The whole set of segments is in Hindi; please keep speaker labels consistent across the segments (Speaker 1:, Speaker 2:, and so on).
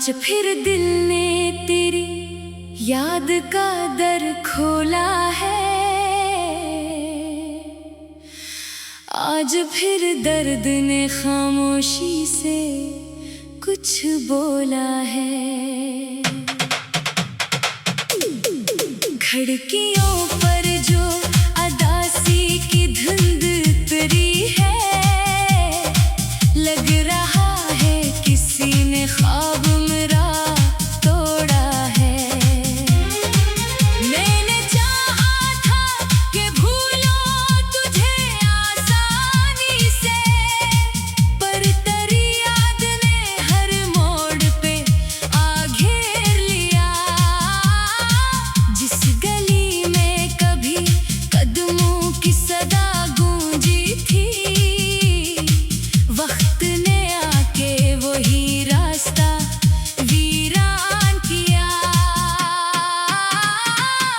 Speaker 1: आज फिर दिल ने तेरी याद का दर खोला है। आज फिर दर्द ने खामोशी से कुछ बोला है। खिड़कियों पर जो अदासी की धुंध उतरी है, लग रहा है किसी ने ख्वाब मेरा तोड़ा है। मैंने चाहा था कि भूलो तुझे आसानी से, पर तेरी याद ने हर मोड़ पे आ घेर लिया। जिस गली में कभी कदमों की सदा गूंजी थी, वक्त ने आके वही रास्ता वीरान किया।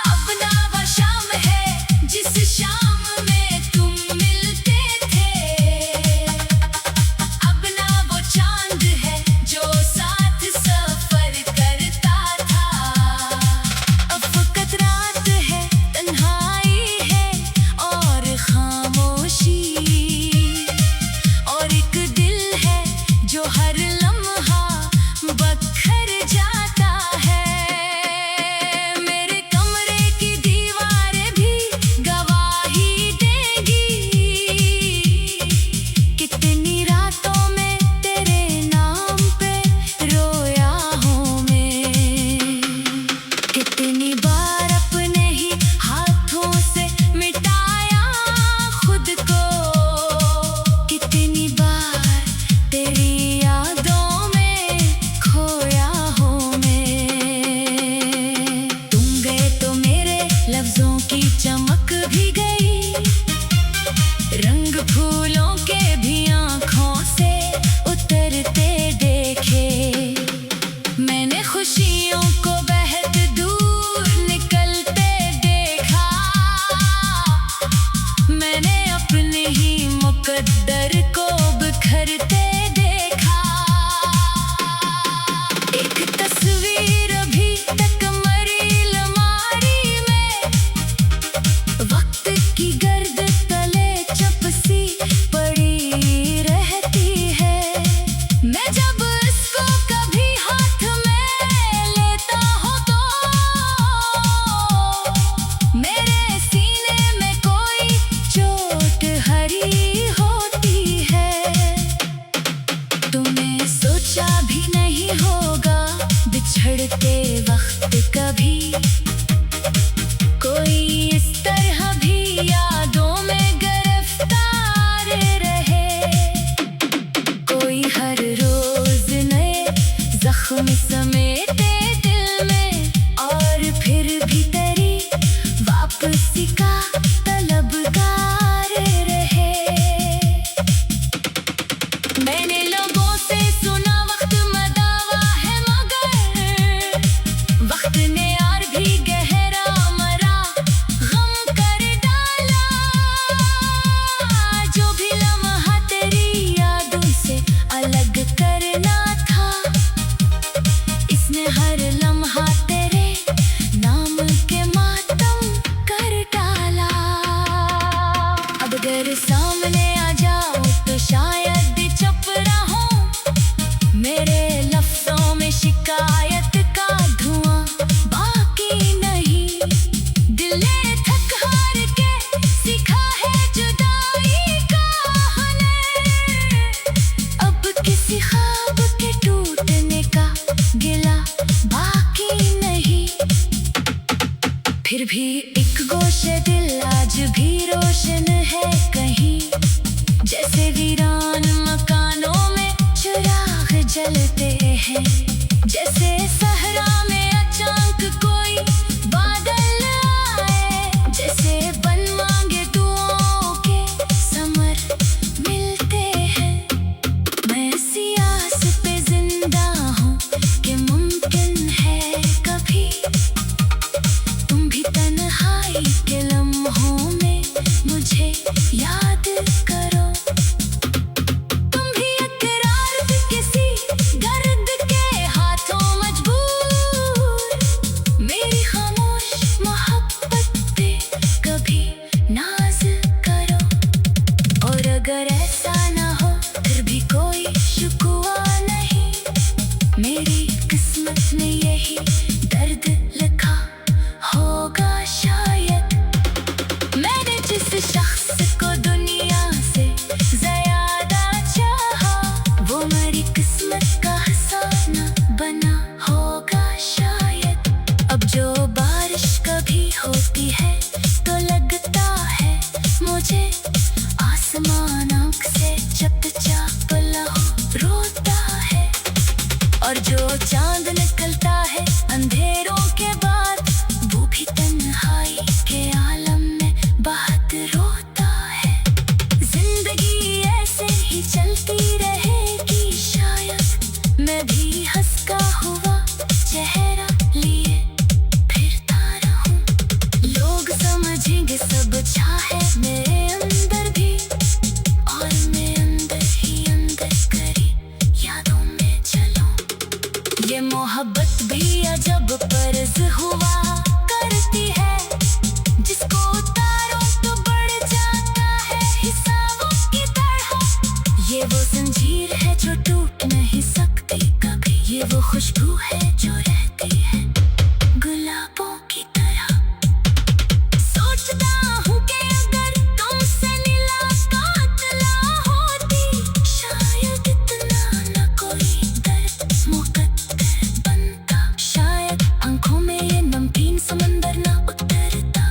Speaker 1: अपना वो शाम है जिस शाम में तुम मिलते थे, अपना वो चांद है जो साथ सफर करता था। अब फकत रात है, तन्हाई है और खामोशी, और एक दिल है जो हर लम्हा बखर जाता है। मेरे कमरे की दीवारें भी गवाही देगी, कितनी रातों में तेरे नाम पे रोया हूँ मैं। कितनी बार अपने ही हाथों से मिटाया खुद को, कितनी बार तेरी यादों में खोया हूँ मैं। तुम गए तो मेरे लफ्जों की चमक भी गई, रंग फूलों के भी आँखों से उतरते देखे। मैंने खुशियों को बहत दूर निकलते देखा, मैंने अपने ही मुकद्दर को बिखरते देखा। एक तस्वीर अभी तक मरी अलमारी में, वक्त की गर्द तले चपसी पड़ी रहती है। मैं जब इसको कभी हाथ में लेता हूँ तो मेरे सीने में कोई चोट हरी होती है। तुमने सोचा भी नहीं होगा बिछड़ते वक्त कभी कोई इस तरह भी यादों में गिरफ्तार रहे। कोई हर रोज नए जख्म समेटे दिल में, और फिर भी तेरी वापसी का तलबगार रहे। मैंने लोगों से सुना वक्त मदावा है, मगर वक्त ने और भी गहरा मरा गम कर डाला। जो भी लम्हा तेरी यादों से अलग करना था, इसने हर लम्हा तेरे नाम के मातम कर डाला। अब अगर सामने आ जाओ तो शायद चुप रहूं, मेरे लफ्जों में शिकायत का धुआं बाकी नहीं। दिल ने थक हार के सीखा है जुदाई का हुनर, अब किसी ख्वाब के टूटने का गिला बाकी नहीं। फिर भी एक गोशे दिल आज भी रोशन है कहीं, जैसे वीरान मकानों में चिराग जलते हैं। जैसे सहरा में अचानक कोई बादल आए, जैसे बन मांगे दुआओं के समर मिलते हैं। मैं ऐसी आस पे जिंदा हूँ कि मुमकिन है कभी तुम भी तन्हाई के लम्हों में मुझे याद करो। तुम भी इकरार किसी दर्द के हाथों मुझे आसमान आँख से चपचाप लहू रोता है। और जो चांद निकलता है अंधेरों के बाद, वो भी तन्हाई के आलम में बहुत रोता है। जिंदगी ऐसे ही चलती रहेगी, शायद मैं भी हंसता हुआ चेहरा लिए फिरता रहूं। लोग समझेंगे सब अच्छा है मेरे अंदर भी, और मैं अंदर ही अंदर करी यादों में चलूं। ये मोहब्बत भी अजब पर्ज हुआ करती है, जिसको उतारो तो बढ़ जाता है हिसाबों की तरह। ये वो जंजीर है जो टूट नहीं सकती कभी, ये वो खुशबू है जो रहती है गुलाबों की तरह। सोचता हूँ कि अगर तुमसे मुलाकात ना होती, शायद इतना न कोई दर्द मुकद्दर बनता। शायद आंखों में ये नमकीन समंदर ना उतरता,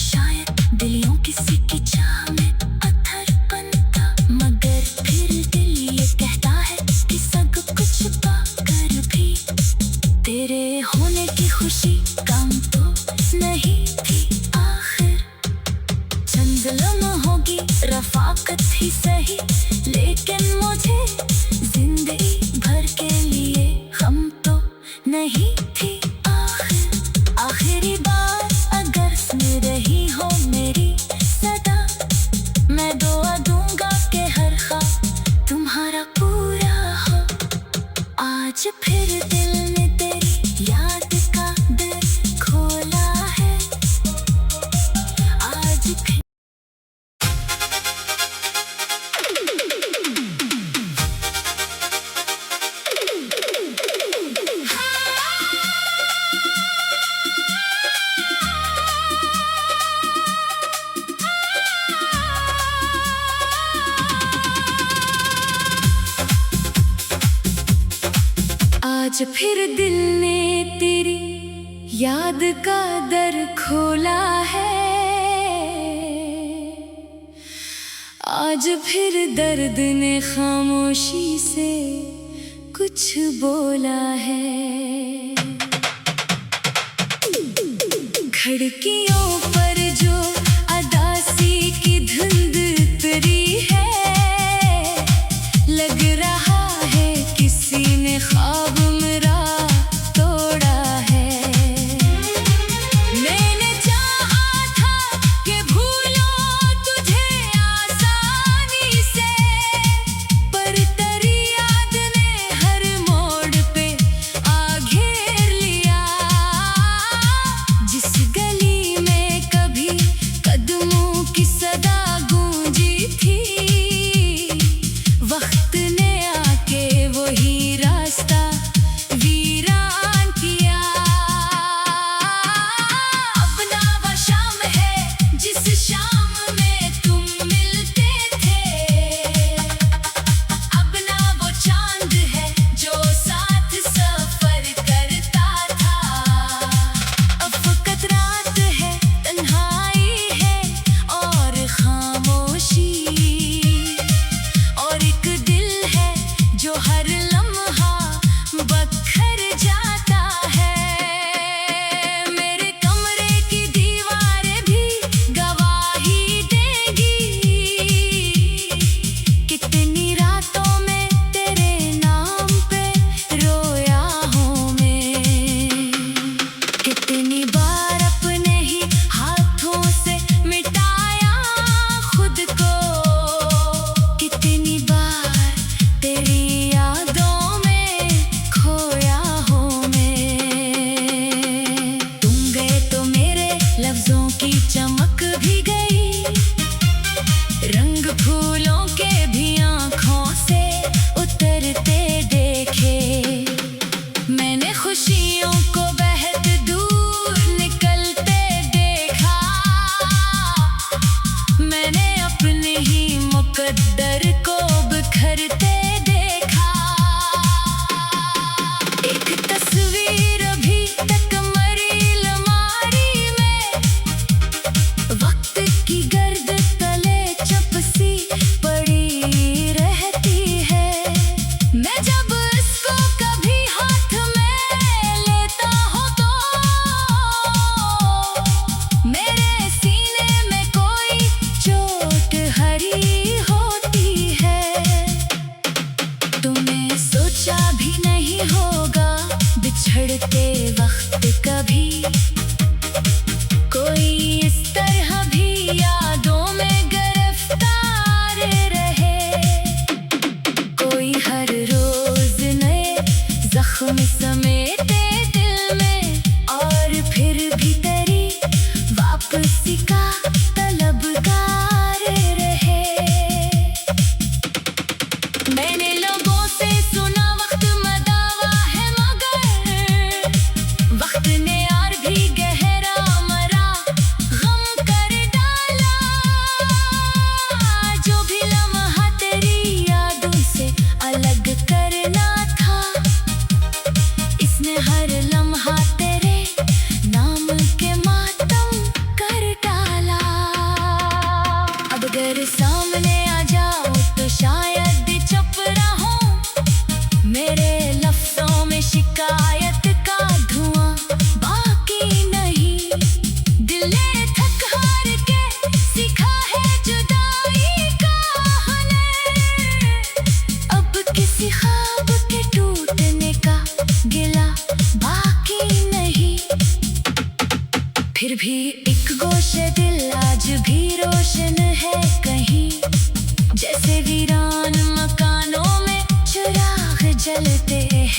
Speaker 1: शायद दिलों किसी की चाह में पत्थर बनता। मगर फिर दिल ये कहता है कि सब कुछ पाकर भी तेरे होने की खुशी कम तो नहीं थी। आखिर चंद लम्हों की रफाकत ही सही, लेकिन मुझे जिंदगी भर के लिए हम तो नहीं थी। आखिरी बार अगर सुन रही हो मेरी सदा, मैं दुआ दूंगा कि हर ख्वाब तुम्हारा पूरा हो। आज फिर दिल ने तेरी याद का दर खोला है, आज फिर आज फिर दिल ने तेरी याद का दर खोला है, आज फिर दर्द ने खामोशी से कुछ बोला है। खिड़कियों पर जो अदासी की धुंध उतरी है, लग रहा है किसी ने ख्वाब मेरा तोड़ा है। मैंने चाहा था कि भूलो तुझे आसानी से, पर तेरी याद ने हर मोड़ पे आ घेर लिया। जिस गली में कभी कदमों की सदा गूंजी थी, वक्त ने आके वही रास्ता वीरान किया। अब ना वो शाम है जिस शाम में तुम मिलते थे, अब ना वो चांद है जो साथ सफर करता था। अब फकत रात है, तन्हाई है और खामोशी, और एक दिल है जो हर लम्हा बखर जाता है। मेरे कमरे की दीवारें भी गवाही देगी, कितनी रातों में तेरे नाम पे रोया हूँ मैं। कितनी बार अपने ही हाथों से मिटाया खुद को, कितनी बार तेरी यादों में खोया हूँ मैं। तुम गए तो मेरे लफ्जों की चमक भी गई, रंग फूलों के भी आँखों से उतरते देखे। मैंने खुशियों को बहत दूर निकलते देखा, मैंने अपने ही मुकद्दर को बिखरते देखा। एक तस्वीर अभी तक मरी अलमारी में, वक्त की गर्द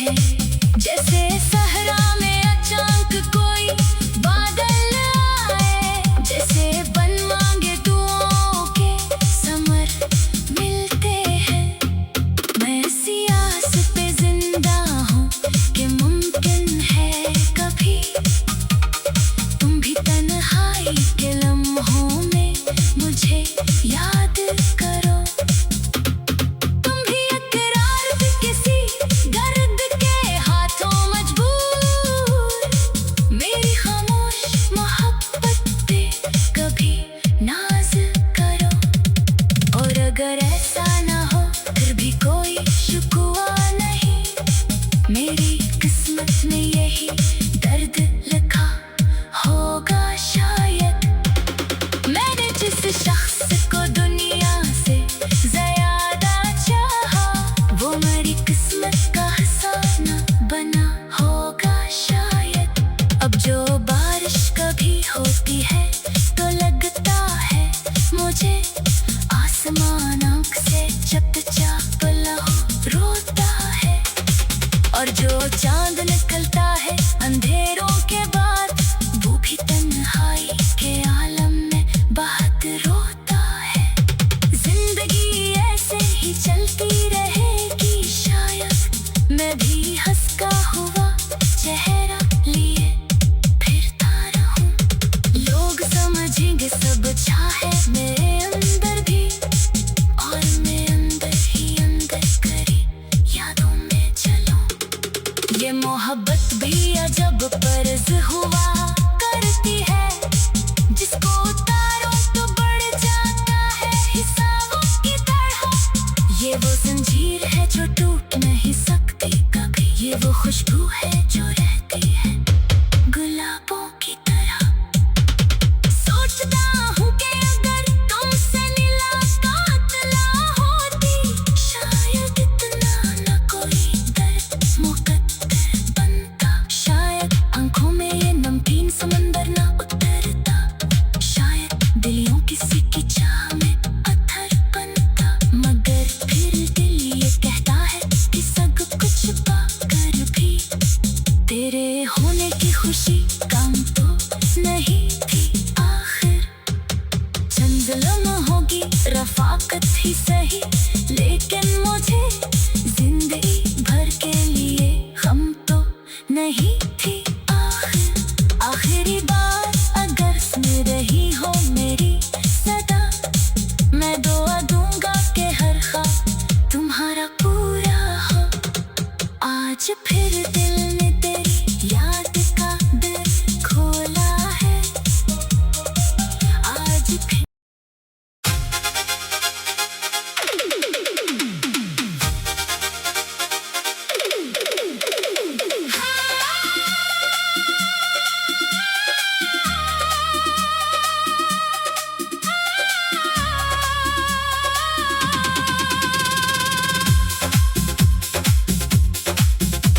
Speaker 1: हैं। जैसे सहरा में अचानक कोई बादल आए, जैसे बन मांगे दुआओं के समर मिलते हैं। मैं सियास पे जिंदा हूँ कि मुमकिन है कभी तुम भी तन्हाई के लम्हों में मुझे याद करो। तुम भी इकरार भी किसी दर्द के हाथों मजबूर, मेरी खामोश मोहब्बत पे कभी नाज करो। और अगर ऐसा ना हो फिर भी कोई शिकवा नहीं, मेरी किस्मत में यही दर्द लिखा होगा शायद। मैंने जिस शख्स को दुनिया से ज़्यादा चाहा, वो मेरी किस्मत का हिस्सा न बना होगा शायद। अब जो बारिश कभी होती है तो लगता है मुझे आसमान आँख से चपचाप लहू रोता है। और जो चांद निकलता है अंधेरों के बाद, वो भी तन्हाई के आलम में बहुत रोता है। जिंदगी ऐसे ही चलती रहेगी शायद, मैं भी हंसता हुआ चेहरा लिए फिरता रहूं। लोग समझेंगे सब चाहे मेरे अंदर भी, और मैं अंदर ही अंदर करी यादों में चलूं। ये मोहब्बत भी अजब पर्ज हुआ करती है, जिसको उतारो तो बढ़ जाता है हिसाबों की तरह। ये वो जंजीर है जो टूट नहीं सकती कभी, ये वो खुशबू है जो रहती है गुलाबों की तरह। सोचता हूँ कि अगर तुमसे मुलाकात ना होती, शायद इतना न कोई दर्द मुकद्दर बनता। शायद आंखों में ये नमकीन समंदर ना उतरता, शायद दिलियों किसी की चाह में पत्थर बनता। मगर फिर दिल ये कहता है कि सब कुछ पाकर भी तेरे होने की खुशी कम तो नहीं थी आखिर। चंद लम्हों की रफाकत ही सही, लेकिन मुझे जिंदगी भर के लिए हम तो नहीं थी आखिर। आखिरी बार अगर सुन रही हो मेरी सदा, मैं दुआ दूंगा कि हर ख्वाब तुम्हारा पूरा हो। आज फिर दिल ने तेरी याद का दर खोला है, आज फिर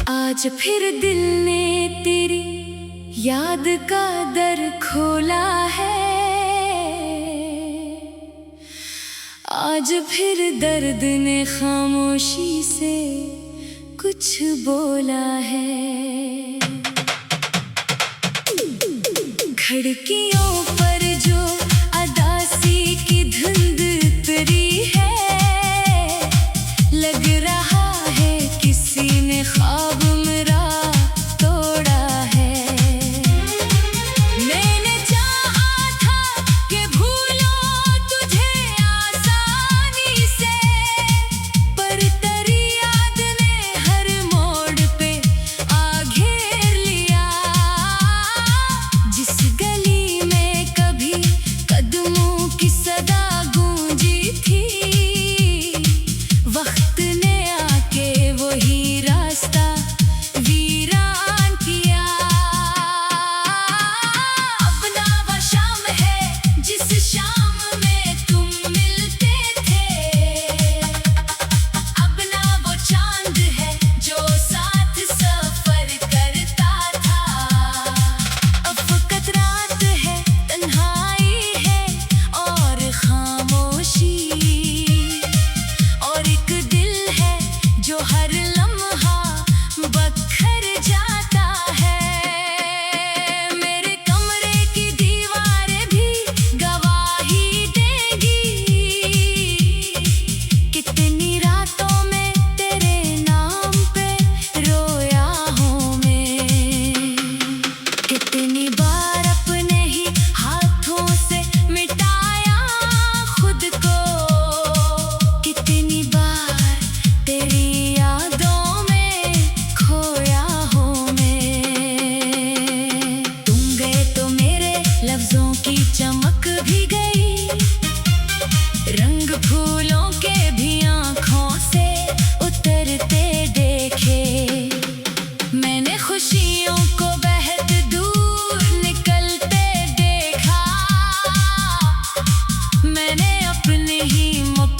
Speaker 1: आज फिर दिल ने तेरी याद का दर खोला है। आज फिर दर्द ने खामोशी से कुछ बोला है। खिड़कियों पर जो अदासी की धुंध उतरी है, लग रहा है किसी ने ख्वाब मेरा तोड़ा है। मैंने चाहा था कि भूलो तुझे आसानी से, पर तेरी याद ने हर मोड़ पे आ घेर लिया। जिस गली में कभी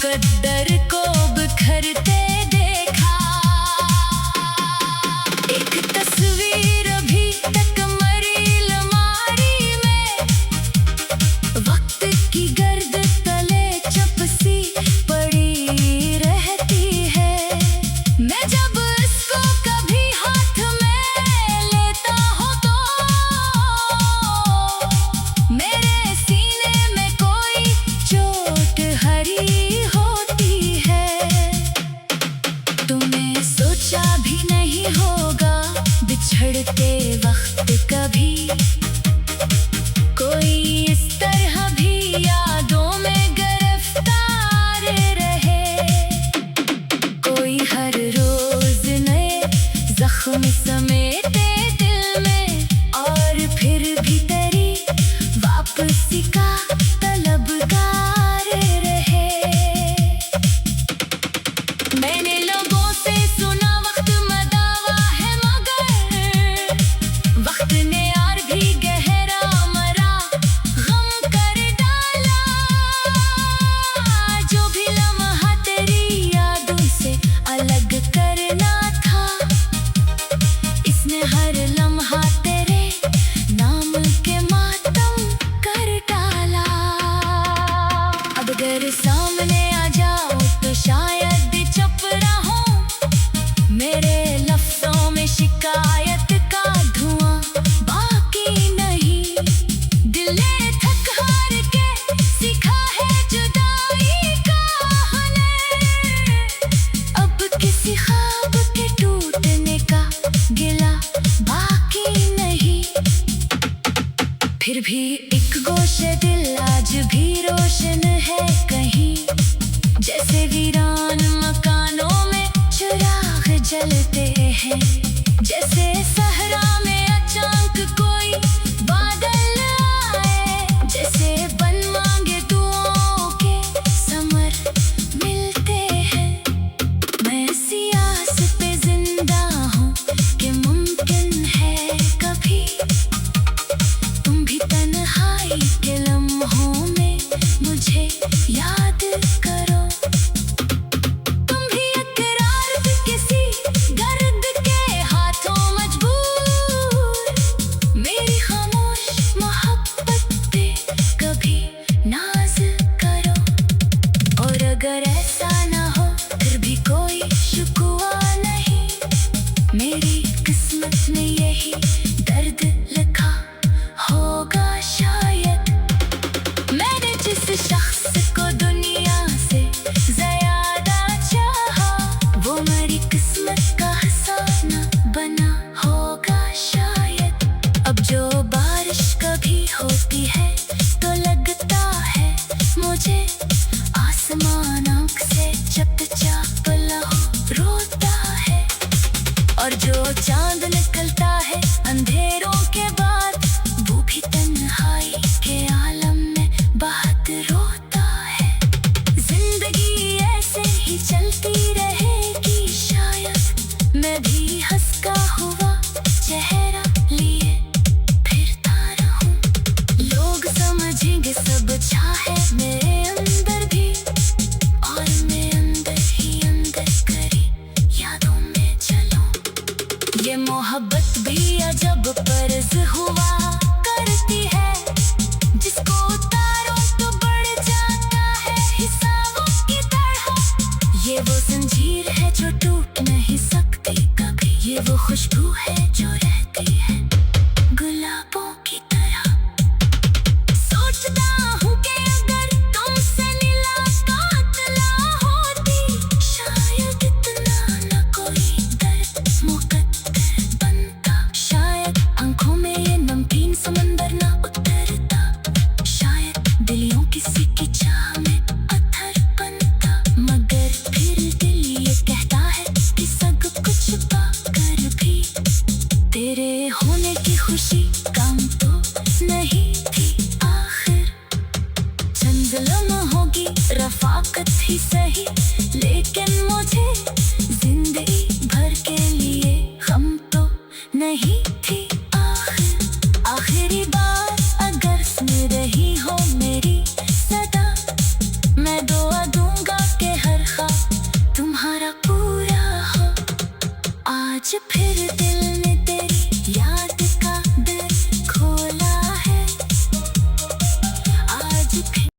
Speaker 1: मुकद्दर को बिखरते देखा। एक तस्वीर अभी तक मरी अलमारी में, वक्त की गर्द तले चपसी पड़ी रहती है। मैं जब इसको कभी हाथ में लेता हूँ तो मेरे सीने में कोई चोट हरी होती है। तुमने सोचा भी नहीं होगा बिछड़ते वक्त कभी कोई इस तरह भी यादों में गिरफ्तार रहे। कोई हर रोज नए जख्म समेटे दिल में और फिर भी तेरी वापसी का तलबगार रहे। मैंने लोगों से सुना वक्त मदावा है, मगर वक्त ने यार भी गहरा मरा गम कर डाला। जो भी लम्हा तेरी यादों से अलग करना था, इसने हर लम्हा तेरे नाम के मातम कर डाला। अब अगर सामने आ जाओ तो शायद चुप रहूं, मेरे लफ्जों में शिकायत का धुआं बाकी नहीं। दिल ने थक हार के सीखा है जुदाई का हुनर, अब किसी ख्वाब के टूटने का गिला बाकी नहीं। फिर भी एक गोशे दिल आज भी रोशन है कहीं, जैसे वीरान मकानों में चिराग जलते हैं। जैसे सहरा में अचानक कोई बादल आए, जैसे बन मांगे दुआओं के समर मिलते हैं। मैं सियास पे जिंदा हूँ कि मुमकिन है कभी तुम भी तन्हाई के लम्हों में मुझे याद करो। तुम भी इकरार भी किसी गर्द के हाथों मजबूर, मेरी खामोश मोहब्बत पे कभी नाज करो। और अगर ऐसा ना हो फिर भी कोई शिकवा नहीं, मेरी किस्मत में यही दर्द लिखा होगा शायद। मैंने जिस शख्स को दुनिया से ज्यादा चाहा, वो मेरी किस्मत का हिस्सा बना होगा शायद। अब जो बारिश कभी होती है तो लगता है मुझे आसमान आँख से चपचाप लहू रोता है। और जो चांद निकलता है अंधेरों के बाद, वो भी तन्हाई के आलम में बहुत रोता है। जिंदगी ऐसे ही चलती रहेगी शायद, मैं भी हंसता हुआ चेहरा लिए फिरता रहूं। लोग समझेंगे सब चाहे मेरे अंदर भी, और मैं अंदर ही अंदर करी यादों में चलूं। ये मोहब्बत भी अजब फर्ज हुआ करती है, जिसको उतारो तो बढ़ जाता है हिसाबों की तरह। ये वो जंजीर है जो टूट नहीं सकती कभी, ये वो खुशबू है जो रहती है गुलाबों की तरह। सोचता हूँ कि अगर तुमसे मुलाकात ना होती, शायद इतना न कोई दर्द मुकद्दर बनता। शायद आंखों में ये नमकीन समंदर ना उतरता, शायद दिलियों किसी की चाह में अथर बनता। मगर फिर दिल ये कहता है कि सब कुछ पाकर भी तेरे होने की खुशी कम तो नहीं थी आखिर। चंद लम्हों की रफाकत ही सही, लेकिन मुझे जिंदगी भर के लिए गम तो नहीं थी आखिर। आखिरी बार अगर सुन रही हो मेरी सदा, मैं दुआ दूंगा आज फिर दिल ने तेरी याद का दर खोला है। आज फिर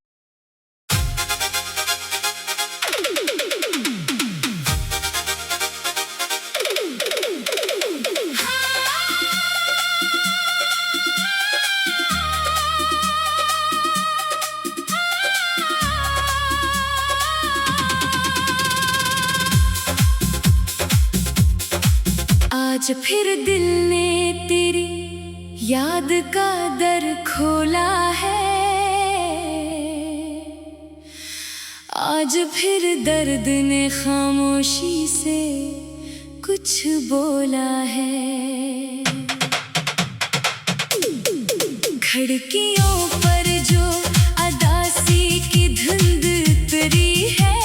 Speaker 1: आज फिर दिल ने तेरी याद का दर खोला है। आज फिर दर्द ने खामोशी से कुछ बोला है। खिड़कियों पर जो अदासी की धुंध उतरी है,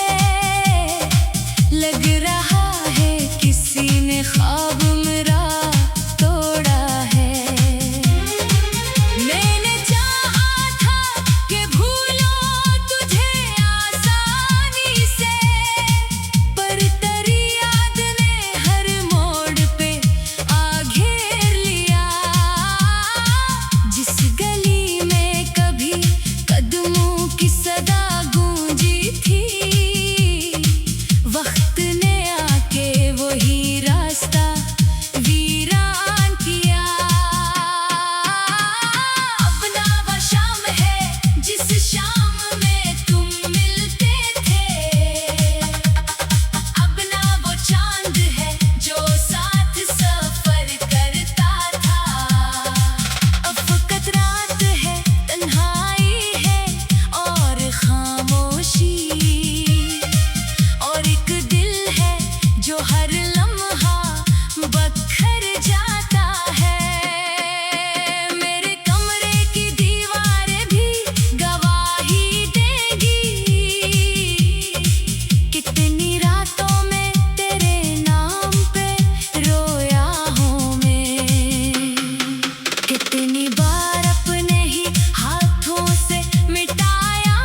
Speaker 1: लग रहा है किसी ने ख्वाब मेरा तोड़ा है। मैंने चाहा था कि भूलो तुझे आसानी से, पर तेरी याद ने हर मोड़ पे आ घेर लिया। जिस गली में कभी कदमों की सदा गूंजी थी, वक्त ने आके वही रास्ता वीरान किया। अपना वो शाम है जिस शाम में तुम मिलते थे, अपना वो चांद है जो साथ सफर करता था। अब फकत रात है, तन्हाई है और खामोशी, और एक दिल है जो हर लम्हा बखर जाता है। मेरे कमरे की दीवारें भी गवाही देगी, कितनी रातों में तेरे नाम पे रोया हूँ मैं। कितनी बार अपने ही हाथों से मिटाया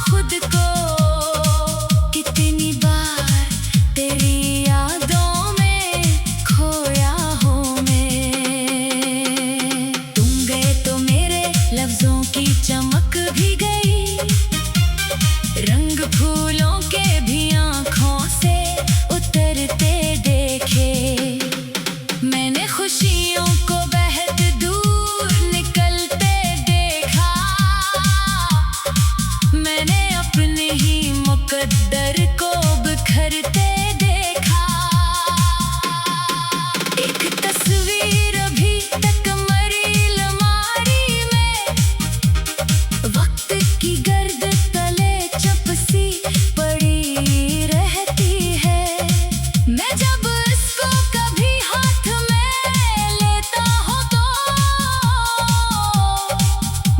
Speaker 1: खुद को, कितनी बार तेरी यादों में खोया हूँ मैं। तुम गए तो मेरे लफ्जों की चमक भी गई, रंग फूलों के भी आँखों से उतरते देखे। मैंने खुशियों को बहत दूर निकलते देखा, मैंने अपने ही मुकद्दर को बिखरते देखा। एक तस्वीर अभी तक मरी अलमारी में, वक्त की गर्द तले चपसी पड़ी रहती है। मैं जब इसको कभी हाथ में लेता हूँ तो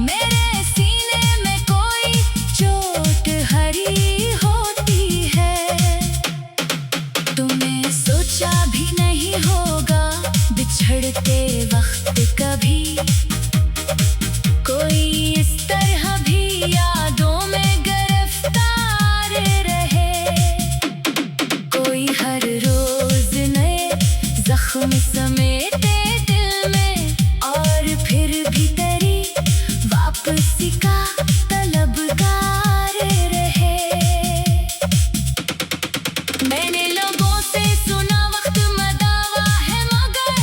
Speaker 1: मेरे सीने में कोई चोट हरी होती है। तुमने सोचा भी नहीं होगा बिछड़ते वक्त कभी कोई इस तरह भी यादों में गिरफ्तार रहे। कोई हर रोज नए जख्म समेटे दिल में, और फिर भी तेरी वापसी का तलबगार रहे। मैंने लोगों से सुना वक्त मदावा है, मगर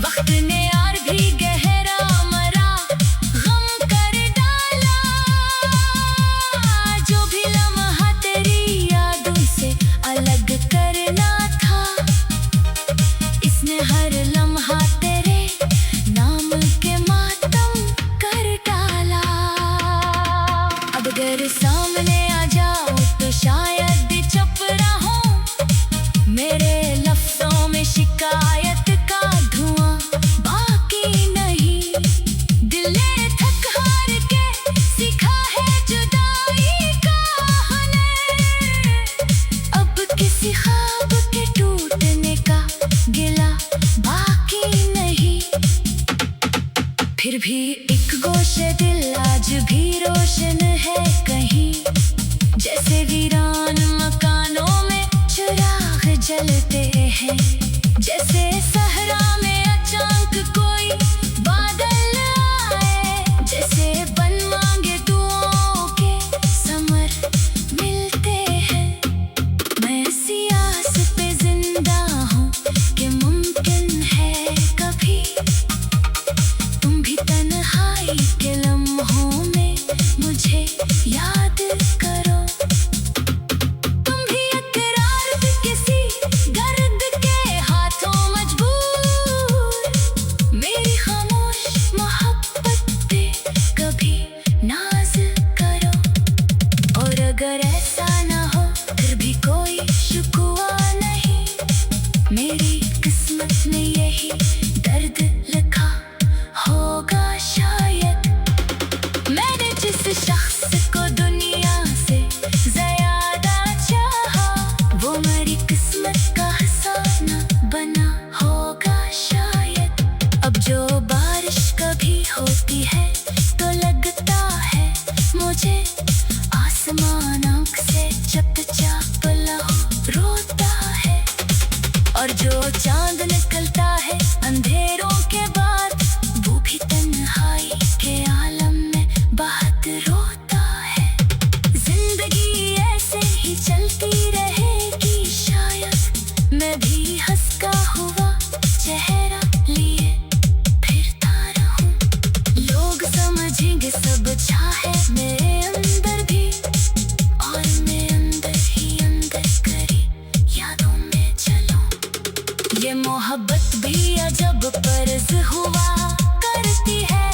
Speaker 1: वक्त ने यार भी गहरा मरा गम कर डाला। जो भी लम्हा तेरी यादों से अलग करना था, इसने हर लम्हा तेरे नाम के मातम कर डाला। अब अगर सामने आ जाओ तो शायद चुप रहूं, मेरे लफ्जों में शिकायत का धुआं बाकी नहीं। दिल ने थक हार के सीखा है जुदाई का हुनर, अब किसी ख्वाब के टूटने का गिला बाकी नहीं। फिर भी एक गोशे दिल आज भी रोशन है कहीं, जैसे वीरान मकानों में चिराग जलते हैं। जैसे सहरा में अचानक कोई बादल आए, जैसे बन मांगे दुआओं के समर मिलते हैं। मैं ऐसी आस पे जिंदा हूँ कि मुमकिन है कभी तुम भी तन्हाई के लम्हों में मुझे याद करो। तुम भी इकरार भी किसी गर्द के हाथों मजबूर, मेरी खामोश मोहब्बत पे कभी नाज करो। और अगर ऐसा ना हो फिर भी कोई शिकवा नहीं, मेरी किस्मत में यही दर्द लिखा होगा शायद। मैंने जिस शख्स को दुनिया से ज़्यादा चाहा, वो मेरी किस्मत का हिस्सा बना होगा शायद। अब जो बारिश कभी होती है तो लगता है मुझे आसमान आँख से चपचाप लहू रोता है। और जो चांद निकलता है अंधेरों के बाद, वो भी तन्हाई के आलम में बहुत रोता है। जिंदगी ऐसे ही चलती रहेगी शायद, मैं भी हंसता हुआ चेहरा लिए फिरता रहूं। लोग समझेंगे सब चाहे मेरे अंदर भी, और मैं अंदर ही अंदर करी यादों में चलूं। ये मोहब्बत भी अजब पर्ज हुआ करती है,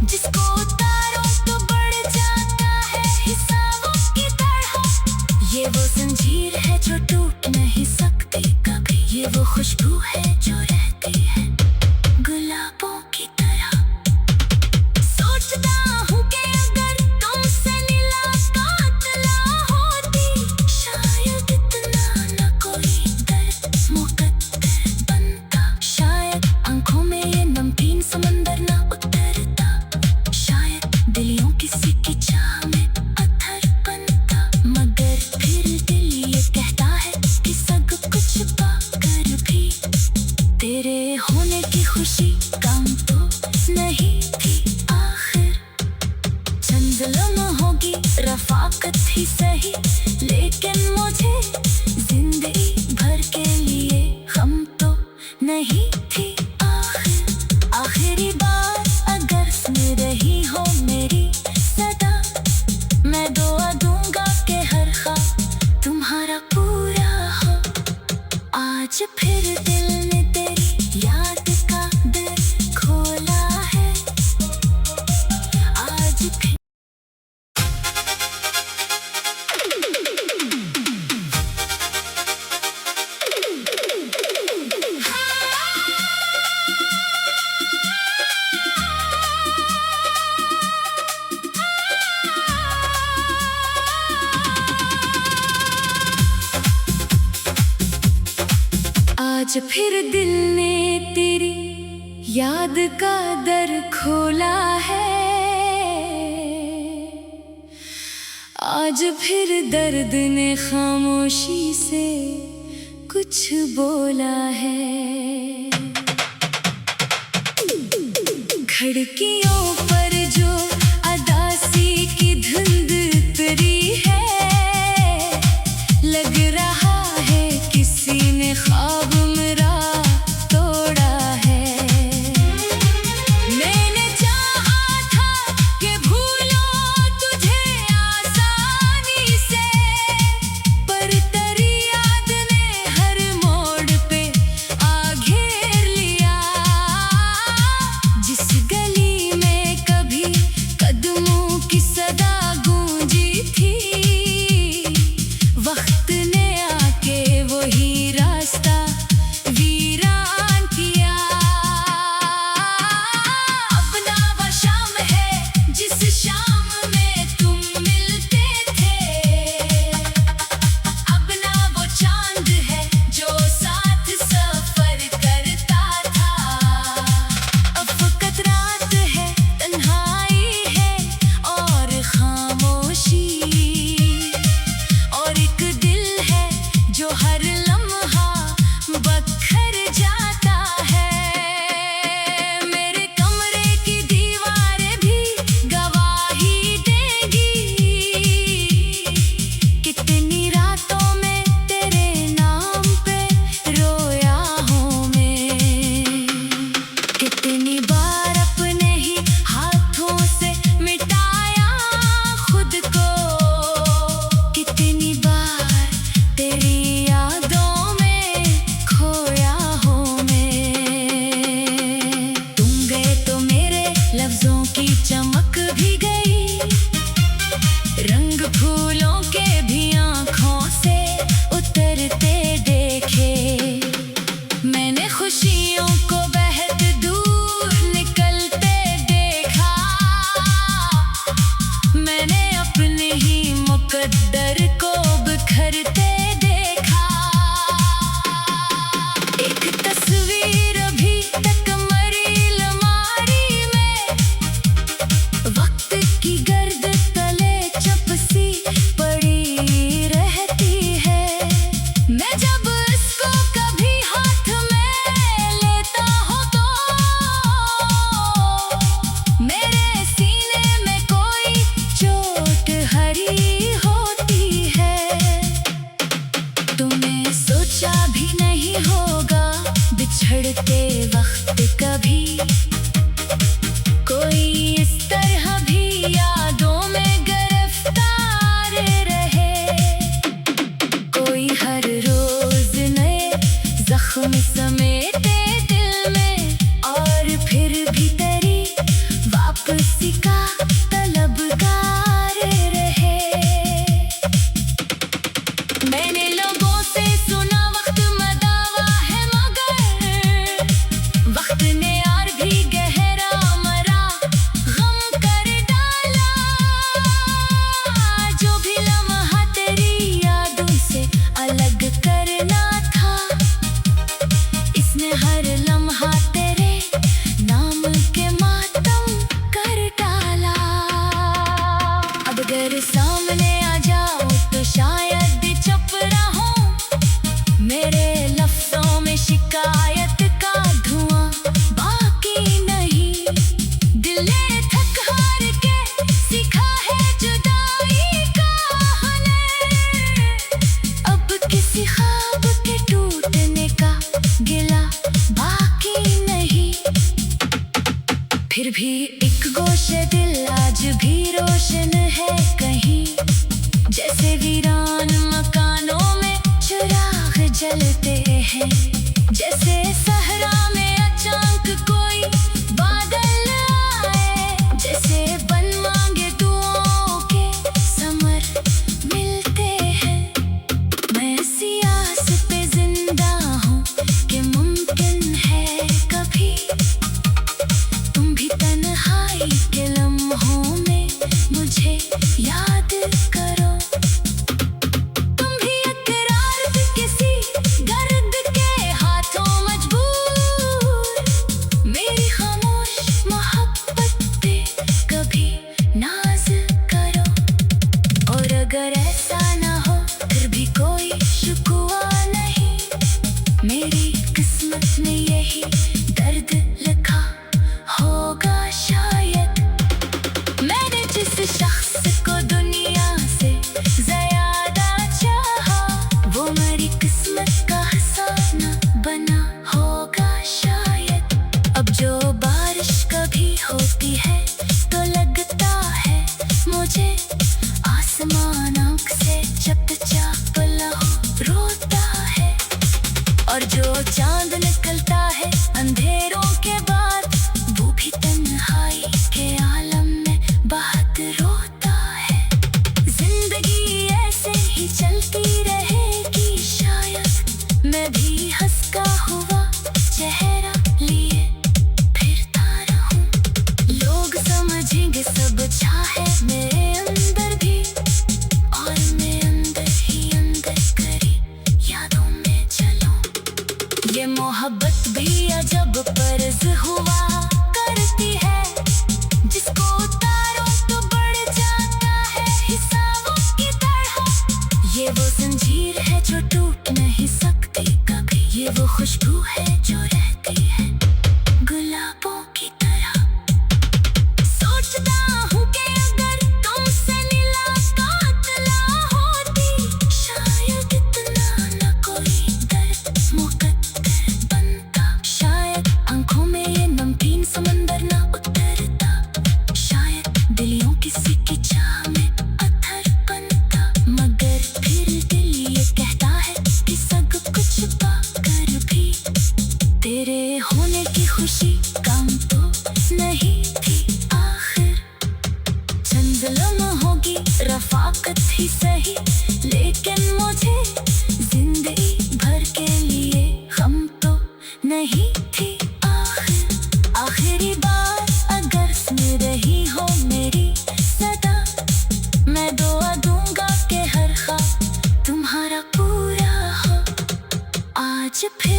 Speaker 1: जिसको उतारो तो बढ़ जाता है हिसाबों की तरह। ये वो जंजीर है जो टूट नहीं सकती कभी, ये वो खुशबू है जो रहती है गुलाबों की तरह। सोचता हूँ कि अगर तुमसे मुलाकात ना होती, शायद इतना न कोई दर्द मुकद्दर बनता। शायद आंखों में ये नमकीन समंदर ना उतरता, शायद दिलियों किसी की चाह में पत्थर बनता। मगर फिर दिल ये कहता है कि सब कुछ पाकर भी तेरे होने की खुशी कम तो नहीं थी आखिर। चंद लम्हों की रफाकत ही सही, लेकिन मुझे जिंदगी भर के लिए गम तो नहीं थी आखिर। आखिरी बार अगर सुन रही हो मेरी सदा, मैं दुआ दूंगा कि हर ख्वाब तुम्हारा पूरा हो। आज फिर दिल ने तेरी याद का दर खोला है, आज फिर आज फिर दिल ने तेरी याद का दर खोला है। आज फिर दर्द ने खामोशी से कुछ बोला है। खिड़कियों पर जो अदासी की धुंध उतरी है, लग रहा है किसी ने ख्वाब मेरा तोड़ा है। मैंने चाहा था कि भूलो तुझे आसानी से, पर तेरी याद ने हर मोड़ पे आ घेर लिया। जिस गली में कभी फूलों के भी आँखों से उतरते देखे। मैंने खुशियों को बहत दूर निकलते देखा। मैंने अपने ही मुकद्दर को बिखरते देखा। एक तस्वीर अभी तक मरी अलमारी में, वक्त की गर्द तले चपसी पड़ी रहती है। मैं जब इसको कभी हाथ में लेता हूँ तो मेरे सीने में कोई चोट हरी होती है। तुमने सोचा भी नहीं होगा बिछड़ते वक्त कभी कोई इस तरह भी यादों में गिरफ्तार रहे। कोई हर रोज नए जख्म समेटे दिल में और फिर भी तेरी वापसी का तलबगार रहे। मैंने लोगों से सुना वक्त मदावा है मगर वक्त ने और भी गहरा मरा गम कर डाला। जो भी लम्हा तेरी यादों से अलग करना था, इसने हर लम्हा तेरे नाम के मातम कर डाला। अब अगर सामने आ जाओ तो शायद चुप रहूं। मेरे लफ्जों में शिकायत का धुआं बाकी नहीं। दिल ने थक हार के सीखा है जुदाई का हुनर। अब किसी ख्वाब के टूटने का गिला बाकी नहीं। फिर भी एक गोशे दिल आज भी रोशन है कहीं, जैसे वीरान मकानों में चिराग जलते हैं। जैसे सहरा में अचानक कोई बादल आए, जैसे बन मांगे दुआओं के समर मिलते हैं। मैं ऐसी आस पे जिंदा हूँ कि मुमकिन है कभी तुम भी तन्हाई के लम्हों में मुझे याद करो। तुम भी इकरार किसी दर्द के हाथों मजबूर, मेरी खामोश मोहब्बत पे कभी नाज करो। और अगर ऐसा ना हो फिर भी कोई शिकवा नहीं, मेरी किस्मत में यही दर्द लिखा होगा शायद। मैंने जिस शख्स को दुनिया से ज़्यादा चाहा, वो मेरी किस्मत का खजाना बना होगा शायद। अब जो बारिश कभी होती है तो लगता है मुझे आसमान आँख से चपचाप लहू रोता है। और जो चांद निकलता है अंधेरों के बाद, वो भी तन्हाई के आलम में बहुत रोता है। जिंदगी ऐसे ही चलती रहेगी शायद, मैं भी हंसता हुआ चेहरा लिए फिरता रहूं। लोग समझेंगे सब अच्छा है मेरे अंदर भी, और मैं अंदर ही अंदर करी यादों में चलूं। ये मोहब्बत भी अजब पर्ज हुआ करती है, जिसको उतारो तो बढ़ जाता है हिसाबों की तरह। ये वो जंजीर है जो टूट नहीं सकती कभी, ये वो खुशबू है जो रहती है गुलाबों की तरह। सोचता हूँ कि अगर तुमसे मुलाकात ना होती, शायद इतना न कोई दर्द मुकद्दर बनता। शायद आंखों में ये नमकीन समंदर ना उतरता। शायद दिलियों किसी की चाह में अथर बनता। मगर फिर दिल ये कहता है कि सब कुछ पाकर भी रफाकत ही सही, लेकिन मुझे जिंदगी भर के लिए हम तो नहीं थी। आखिरी बार अगर सुन रही हो मेरी सदा, मैं दुआ दूंगा कि हर ख्वाब तुम्हारा पूरा हो। आज फिर